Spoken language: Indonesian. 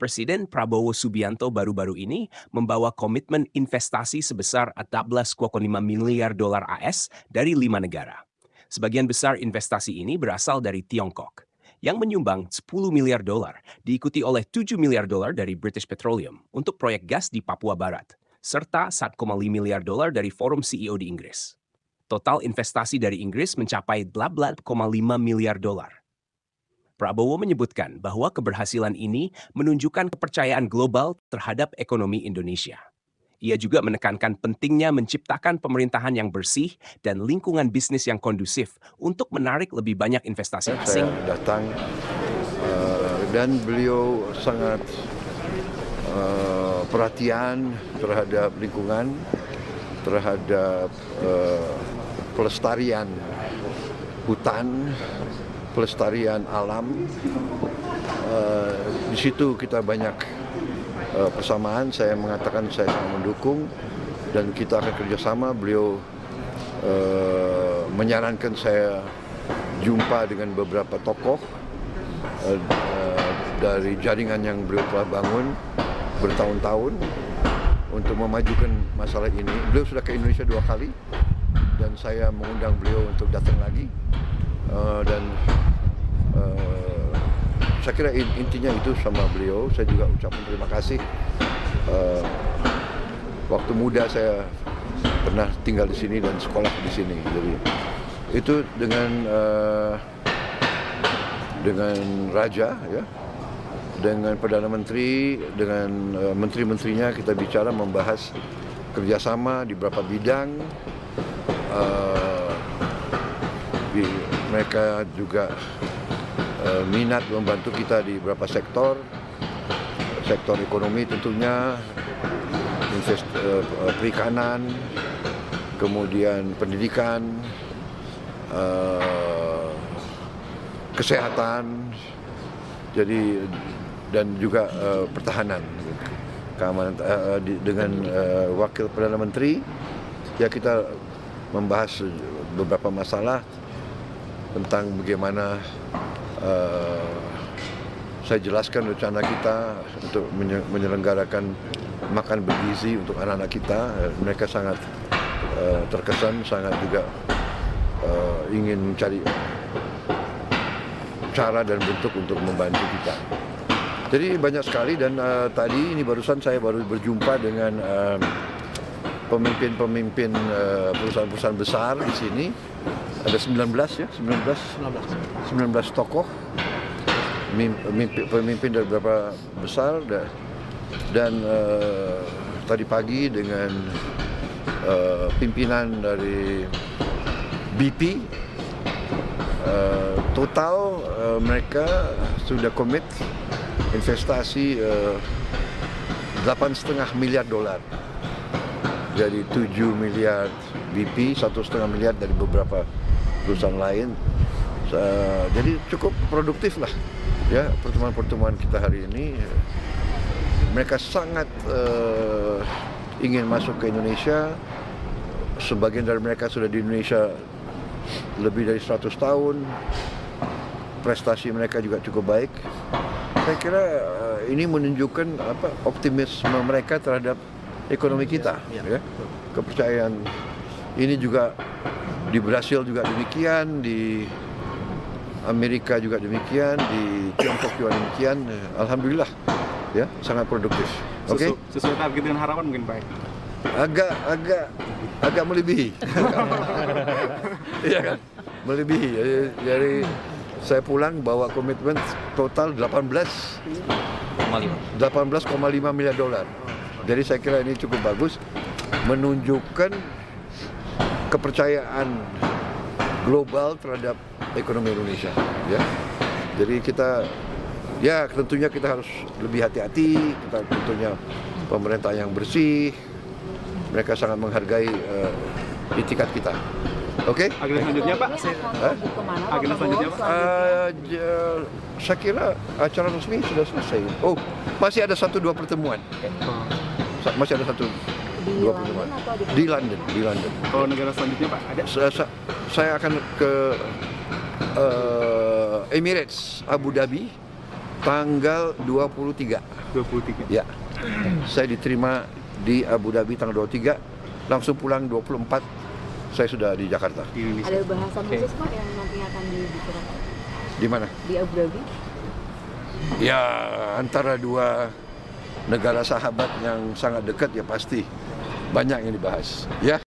Presiden Prabowo Subianto baru-baru ini membawa komitmen investasi sebesar 14,5 miliar dolar AS dari 5 negara. Sebagian besar investasi ini berasal dari Tiongkok, yang menyumbang 10 miliar dolar, diikuti oleh 7 miliar dolar dari British Petroleum untuk proyek gas di Papua Barat, serta 1,5 miliar dolar dari Forum CEO di Inggris. Total investasi dari Inggris mencapai 18,5 miliar dolar. Prabowo menyebutkan bahwa keberhasilan ini menunjukkan kepercayaan global terhadap ekonomi Indonesia. Ia juga menekankan pentingnya menciptakan pemerintahan yang bersih dan lingkungan bisnis yang kondusif untuk menarik lebih banyak investasi asing. Saya datang dan beliau sangat perhatian terhadap lingkungan, terhadap pelestarian hutan, pelestarian alam. Di situ kita banyak persamaan. Saya mengatakan saya sangat mendukung dan kita akan kerjasama. Beliau menyarankan saya jumpa dengan beberapa tokoh dari jaringan yang beliau telah bangun bertahun-tahun untuk memajukan masalah ini. Beliau sudah ke Indonesia 2 kali dan saya mengundang beliau untuk datang lagi. Dan saya kira intinya itu sama beliau. Saya juga ucapkan terima kasih. Waktu muda saya pernah tinggal di sini dan sekolah di sini. Jadi itu dengan raja, ya, dengan perdana menteri, dengan menteri-menterinya kita bicara membahas kerjasama di beberapa bidang. Mereka juga minat membantu kita di beberapa sektor ekonomi tentunya, perikanan, kemudian pendidikan, kesehatan, jadi dan juga pertahanan, keamanan. Dengan wakil perdana menteri, ya kita membahas beberapa masalah tentang bagaimana saya jelaskan rencana kita untuk menyelenggarakan makan bergizi untuk anak-anak kita. Mereka sangat terkesan, sangat juga ingin mencari cara dan bentuk untuk membantu kita. Jadi banyak sekali, dan tadi ini barusan saya baru berjumpa dengan pemimpin-pemimpin perusahaan-perusahaan besar di sini. Ada 19 tokoh, pemimpin dari beberapa besar, dan tadi pagi dengan pimpinan dari BP. Total mereka sudah komit investasi 8,5 miliar dolar. Jadi 7 miliar BP, 1,5 miliar dari beberapa perusahaan lain. Jadi cukup produktif lah, ya, pertemuan-pertemuan kita hari ini. Mereka sangat ingin masuk ke Indonesia. Sebagian dari mereka sudah di Indonesia lebih dari 100 tahun. Prestasi mereka juga cukup baik. Saya kira ini menunjukkan optimisme mereka terhadap ekonomi kita, ya. Kepercayaan ini juga di Brasil juga demikian, di Amerika juga demikian, di Tiongkok juga demikian. Alhamdulillah, ya, sangat produktif. Oke. Sesuai target dengan harapan mungkin, Pak. Agak melebihi. Iya kan? Melebihi. Jadi saya pulang bawa komitmen total 18,5 miliar dolar. Jadi saya kira ini cukup bagus, menunjukkan kepercayaan global terhadap ekonomi Indonesia, ya. Jadi kita, ya, tentunya kita harus lebih hati-hati. Kita tentunya pemerintah yang bersih. Mereka sangat menghargai itikat kita. Oke? Agenda selanjutnya, Pak? Agenda selanjutnya, Pak? Saya kira acara resmi sudah selesai. Oh, masih ada 1-2 pertemuan. Masih ada 1-2 pertemuan di London. Kalau negara selanjutnya, Pak, ada? Saya akan ke Emirates, Abu Dhabi, Tanggal 23. 23. Ya. Saya diterima di Abu Dhabi tanggal 23, langsung pulang 24. Saya sudah di Jakarta. Di Indonesia. Ada bahasan khusus Pak yang nanti akan dibicarakan Di mana? di Abu Dhabi? Ya, antara dua negara sahabat yang sangat dekat ya pasti banyak yang dibahas. Ya.